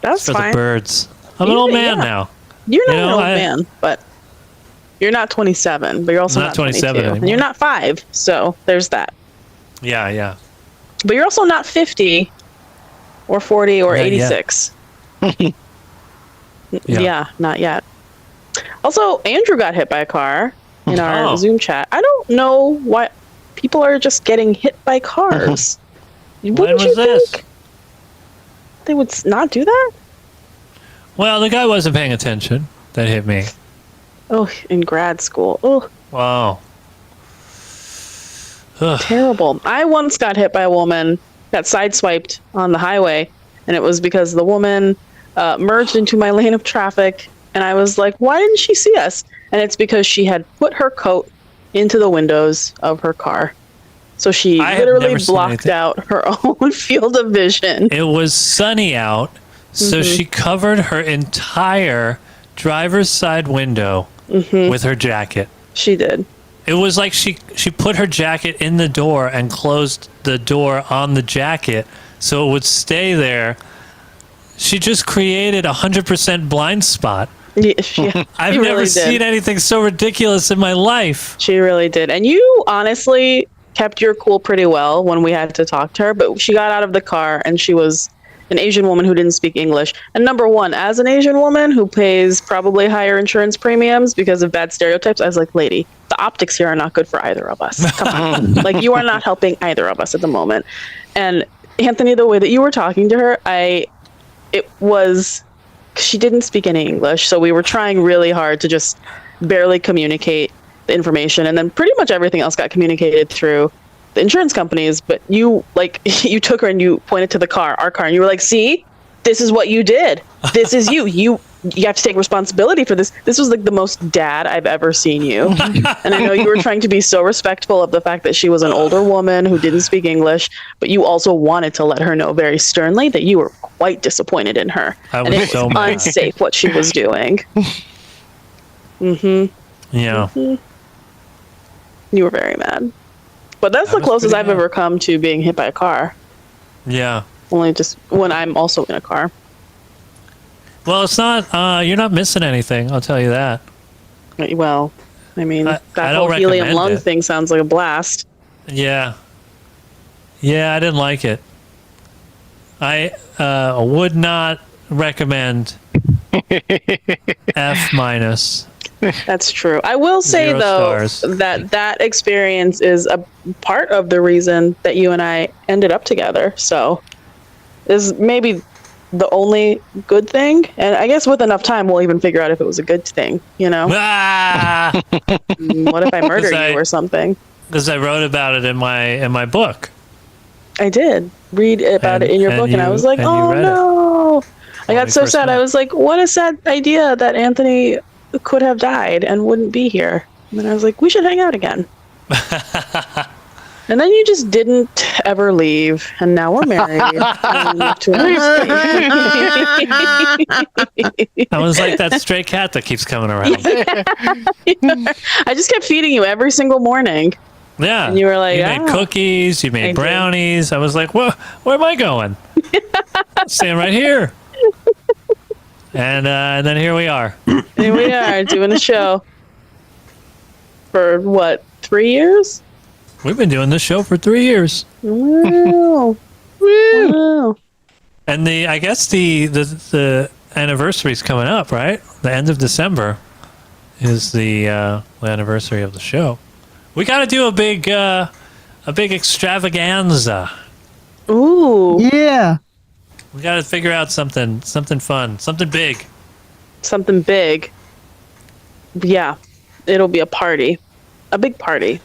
That's for fine. the birds. I'm an old man now. You're not You know, an old man, but you're not 27, but you're also I'm not not 27 22. anymore. And you're not 5, so there's that. Yeah, yeah. But you're also not 50 or 40 or Not yet. 86. Yeah. Yeah, not yet. Also, Andrew got hit by a car in our Oh. Zoom chat. I don't know why people are just getting hit by cars. Wouldn't you was this? think they would not do that? Well, the guy wasn't paying attention that hit me. Oh, in grad school. Oh, Wow. Ugh. terrible. I once got hit by a woman, got sideswiped on the highway, and it was because the woman merged into my lane of traffic, and I was like, why didn't she see us? And it's because she had put her coat into the windows of her car. So she I have literally never seen blocked anything. out her own field of vision. It was sunny out, so she covered her entire driver's side window with her jacket. She did. It was like she put her jacket in the door and closed the door on the jacket so it would stay there. She just created 100% blind spot. Yeah, I've she never really seen did. anything so ridiculous in my life. She really did. And you honestly kept your cool pretty well when we had to talk to her, but she got out of the car and she was an Asian woman who didn't speak English. And number one, as an Asian woman who pays probably higher insurance premiums because of bad stereotypes, I was like, lady, the optics here are not good for either of us. Come on. Like, you are not helping either of us at the moment. And Anthony, the way that you were talking to her, she didn't speak any English. So we were trying really hard to just barely communicate the information. And then pretty much everything else got communicated through the insurance companies. But you took her and you pointed to our car, and you were like, see, this is what you did. This is you. You have to take responsibility for this. This was like the most dad I've ever seen you. And I know you were trying to be so respectful of the fact that she was an older woman who didn't speak English, but you also wanted to let her know very sternly that you were quite disappointed in her. I And was it was so mad. unsafe what she was doing. Yeah. You were very mad. But that's the was closest pretty I've mad. ever come to being hit by a car. Yeah. Only just when I'm also in a car. Well, it's not, you're not missing anything, I'll tell you that. Well, I mean, I that don't whole helium recommend lung it. thing sounds like a blast. Yeah. Yeah, I didn't like it. I would not recommend F minus. That's true. I will say, 0 though, stars. that experience is a part of the reason that you and I ended up together. So, is maybe the only good thing. And I guess with enough time, we'll even figure out if it was a good thing, you know? Ah! What if I murder I- you or something? Because I wrote about it in my book. I did read about And- it in your and book, and I you- was like, and you oh read it. no. I When got we so first sad. I met. was like, what a sad idea that Anthony could have died and wouldn't be here. And then I was like, we should hang out again. And then you just didn't ever leave, and now we're married. And we moved to another state. I was like that stray cat that keeps coming around. I just kept feeding you every single morning. Yeah. And you were like, you made "Ah." cookies, you I made did. brownies. I was like, where am I going? Staying right here. And then here we are. Here we are doing a show for what, 3 years? We've been doing this show for 3 years. Wow. Wow. And I guess the anniversary's coming up, right? The end of December is the anniversary of the show. We got to do a big extravaganza. Ooh, Yeah. We got to figure out something fun, something big. something big. Yeah, it'll be a party. A big party.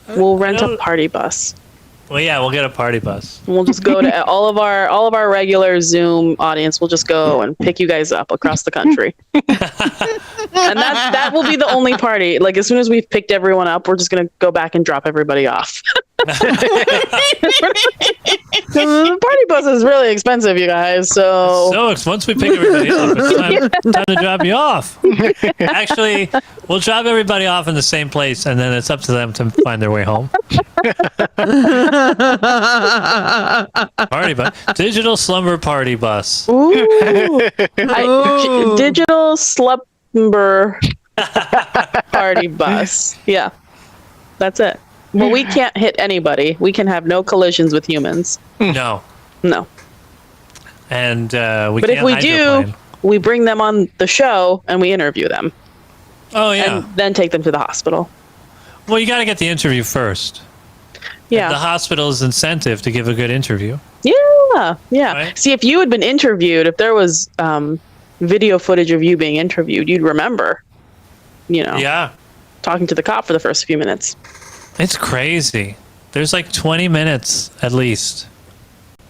We'll rent a don't- party bus. Well, yeah, we'll get a party bus. We'll just go to all of our regular Zoom audience. We'll just go and pick you guys up across the country, and that will be the only party. Like as soon as we've picked everyone up, we're just gonna go back and drop everybody off. The party bus is really expensive, you guys. So once we pick everybody up, it's time to drop you off. Actually, we'll drop everybody off in the same place, and then it's up to them to find their way home. Party bus, Digital Slumber Party bus. Ooh. Digital Slumber Party bus. Yeah, that's it. Well, we can't hit anybody. We can have no collisions with humans. No. But And if we do, we bring them on the show and we interview them. Oh yeah. And then take them to the hospital. Well, you got to get the interview first. Yeah. The hospital's incentive to give a good interview. Yeah. Right? See, if you had been interviewed, if there was video footage of you being interviewed, you'd remember. Yeah. Talking to the cop for the first few minutes. It's crazy. There's like 20 minutes at least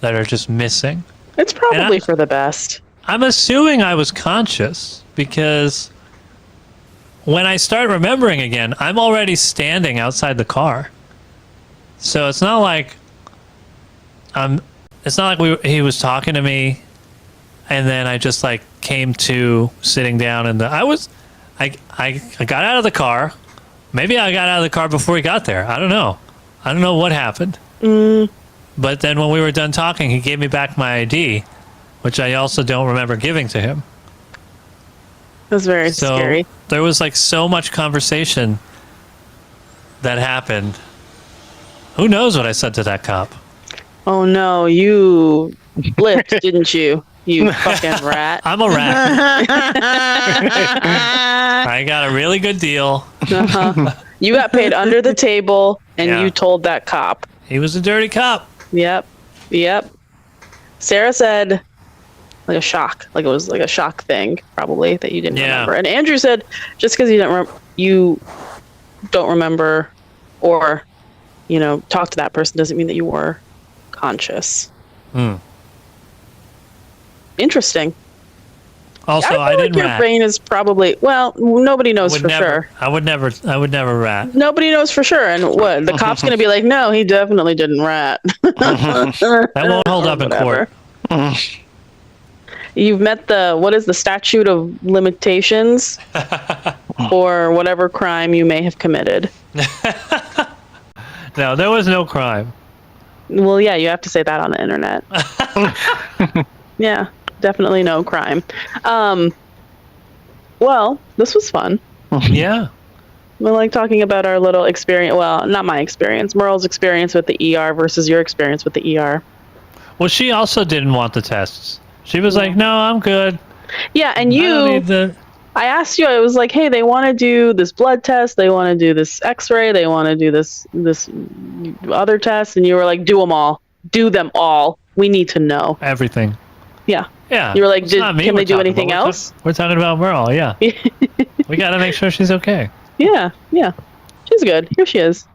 that are just missing. It's probably for the best. I'm assuming I was conscious because when I start remembering again, I'm already standing outside the car. So it's not like he was talking to me and then I just like came to sitting down and I got out of the car. Maybe I got out of the car before he got there. I don't know. I don't know what happened. But then when we were done talking, he gave me back my ID, which I also don't remember giving to him. It was very scary. There was like so much conversation that happened. Who knows what I said to that cop? Oh no, you flipped, didn't you? You fucking rat. I'm a rat. I got a really good deal. Uh-huh. You got paid under the table, and you told that cop. He was a dirty cop. Yep. Sarah said, like a shock, like it was like a shock thing, probably that you didn't remember. And Andrew said, just because you don't remember, or talk to that person doesn't mean that you were conscious. Interesting. Also, I feel like your brain is probably nobody knows for sure. I would never rat. Nobody knows for sure, and what the cop's going to be like? No, he definitely didn't rat. That won't hold up in court. You've met the statute of limitations for whatever crime you may have committed. No, there was no crime. Well, yeah, you have to say that on the internet. Yeah. Definitely no crime. Well, this was fun. Yeah. We like talking about our little experience. Well, not my experience. Merle's experience with the ER versus your experience with the ER. Well, she also didn't want the tests. She was like, "No, I'm good." Yeah, and I asked you. I was like, "Hey, they want to do this blood test. They want to do this X-ray. They want to do this other test." And you were like, "Do them all. Do them all. We need to know everything." Yeah. Yeah. You were like, can they do anything else? We're talking about Merle, yeah. We got to make sure she's okay. Yeah. She's good. Here she is.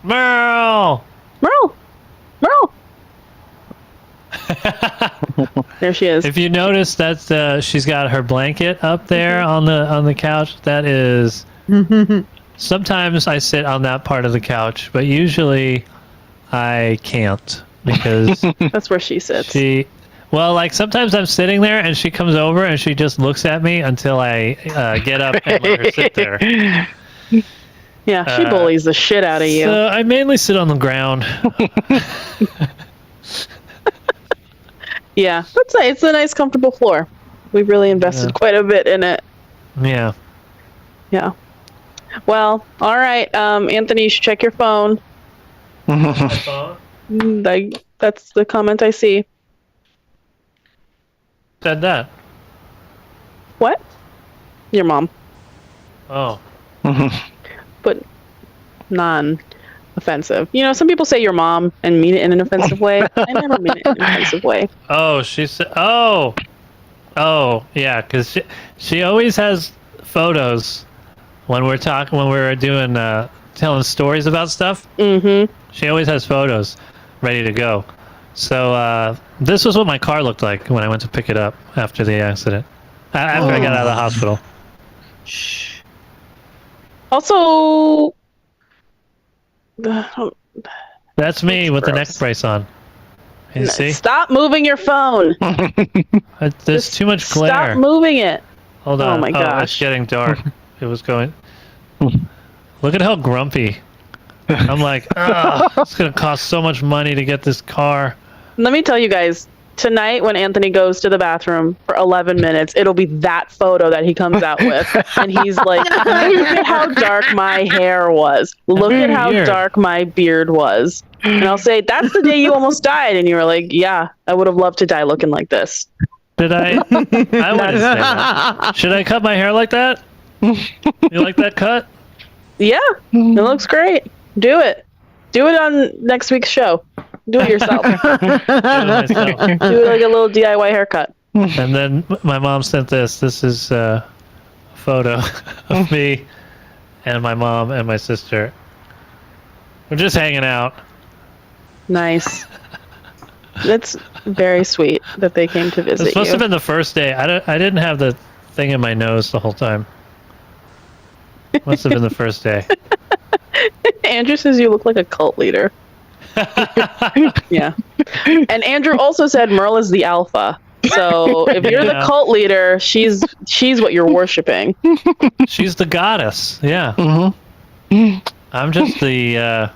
Merle! There she is. If you notice that she's got her blanket up there on the couch, that is... Sometimes I sit on that part of the couch, but usually I can't because... That's where she sits. Well, like sometimes I'm sitting there and she comes over and she just looks at me until I get up and let her sit there. Yeah, she bullies the shit out of you. So I mainly sit on the ground. Yeah, that's nice. It's a nice, comfortable floor. We've really invested quite a bit in it. Yeah. Well, all right, Anthony, you should check your phone. That's the comment I see. Said that. What? Your mom. Oh. But non-offensive. Some people say your mom and mean it in an offensive way. I never mean it in an offensive way. Oh, she said. Oh, yeah, because she always has photos when we're doing telling stories about stuff. Mm-hmm. She always has photos ready to go. So this was what my car looked like when I went to pick it up after the accident. After I got out of the hospital. Also, That's me with the neck gross. brace on. You see? Stop moving your phone. There's too much glare. Stop moving it. Hold on. Oh my It's gosh. getting dark. It was going. Look at how grumpy. I'm like, it's going to cost so much money to get this car. Let me tell you guys, tonight when Anthony goes to the bathroom for 11 minutes, it'll be that photo that he comes out with. And he's like, look at how dark my hair was. Look at how dark my beard was. And I'll say, that's the day you almost died. And you were like, yeah, I would have loved to die looking like this. Did I? I wouldn't say that. Should I cut my hair like that? You like that cut? Yeah, it looks great. Do it. Do it on next week's show. Do it yourself. Do it like a little DIY haircut. And then my mom sent this. This is a photo of me and my mom and my sister. We're just hanging out. Nice. That's very sweet that they came to visit This must you. have been the first day. I didn't have the thing in my nose the whole time. Must have been the first day. Andrew says you look like a cult leader. Yeah. And Andrew also said Merle is the alpha. So if you're the cult leader, she's what you're worshiping. She's the goddess. Yeah. I'm just the There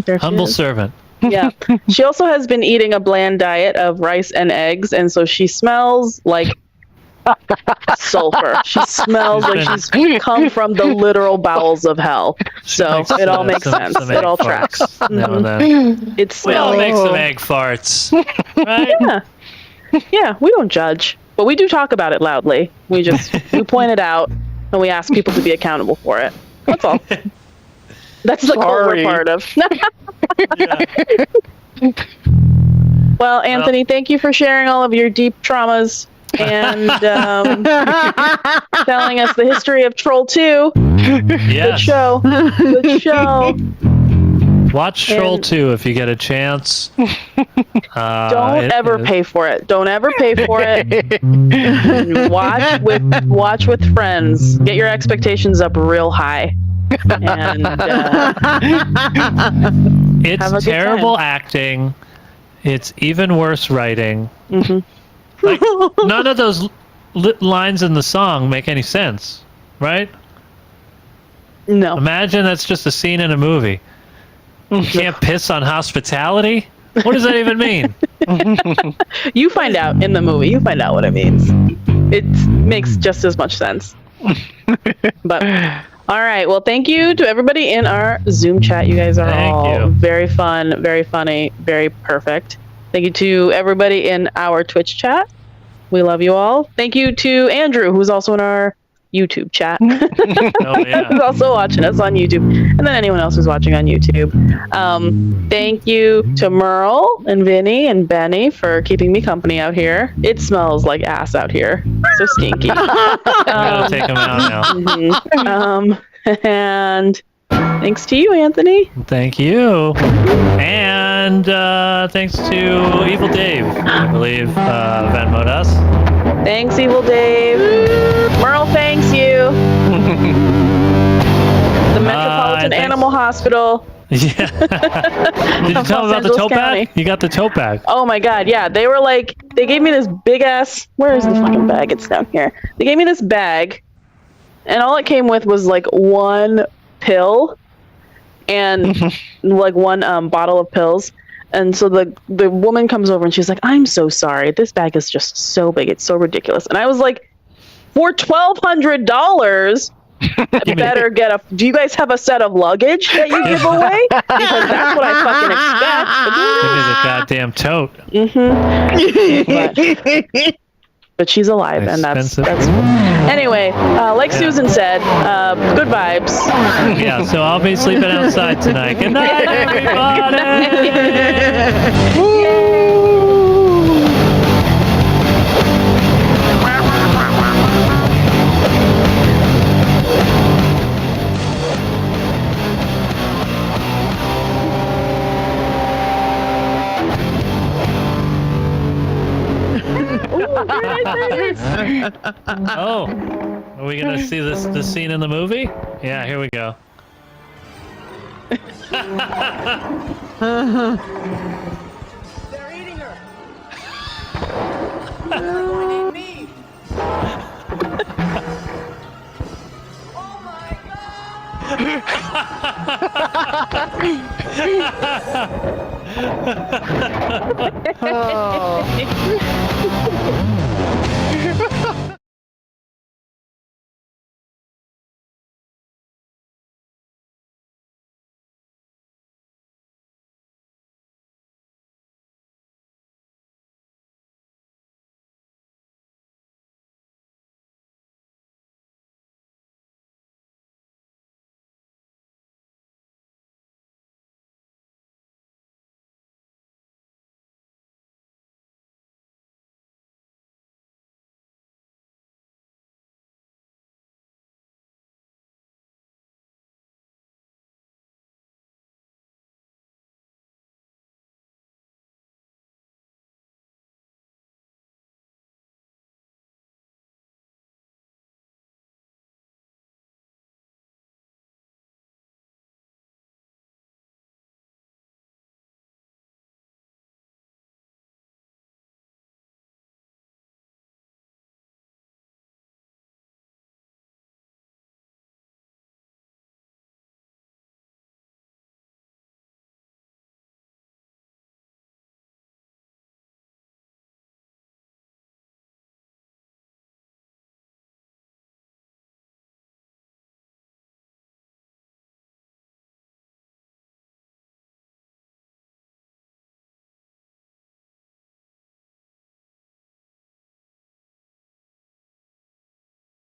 she humble is. servant. Yeah. She also has been eating a bland diet of rice and eggs, and so she smells like sulfur. She smells like she's come from the literal bowels of hell. So Makes, it all makes sense. some It egg all farts tracks. now and then. It We all smells. make some egg farts. Right? Yeah. Yeah, we don't judge, but we do talk about it loudly. We point it out and we ask people to be accountable for it. That's all. That's the cult we're Sorry. part of. Yeah. Well, Anthony, thank you for sharing all of your deep traumas and telling us the history of Troll 2. Good Yes. show. Good show. Watch Troll And- 2 if you get a chance. Don't ever pay for it. Don't ever pay for it. Watch with friends. Get your expectations up real high. And have a It's good terrible time. acting. It's even worse writing. Mhm. Like, none of those lines in the song make any sense, right? No. Imagine that's just a scene in a movie. You can't piss on hospitality? What does that even mean? You find out in the movie. You find out what it means. It makes just as much sense. But all right. Well, thank you to everybody in our Zoom chat. You guys are Thank all you. very fun, very funny, very perfect. Thank you to everybody in our Twitch chat. We love you all. Thank you to Andrew, who's also in our YouTube chat. Oh, yeah. Who's also watching us on YouTube, and then anyone else who's watching on YouTube. Thank you to Merle and Vinny and Benny for keeping me company out here. It smells like ass out here, so stinky. I gotta take him out now. Mhm. And thanks to you, Anthony. Thank you. And thanks to Evil Dave, I believe, Venmoed us. Thanks, Evil Dave. Merle, thanks you. The Metropolitan thanks. Animal Hospital. Yeah. Did you tell him about the Angeles tote County. bag? You got the tote bag. Oh my god, yeah. They were like, they gave me this big ass, where is the fucking bag? It's down here. They gave me this bag, and all it came with was like one pill and like one bottle of pills. And so the woman comes over and she's like, I'm so sorry. This bag is just so big. It's so ridiculous. And I was like, for $1,200, I better get a. Do you guys have a set of luggage that you give away? Because that's what I fucking expect. Give me the goddamn tote. But she's alive, and that's cool. Expensive. Anyway, like Susan said, good vibes. Yeah, so I'll be sleeping outside tonight. Good night, everybody. Oh, are we gonna see this scene in the movie? Yeah, here we go. They're eating her. They're going to eat me. Oh my God! Oh.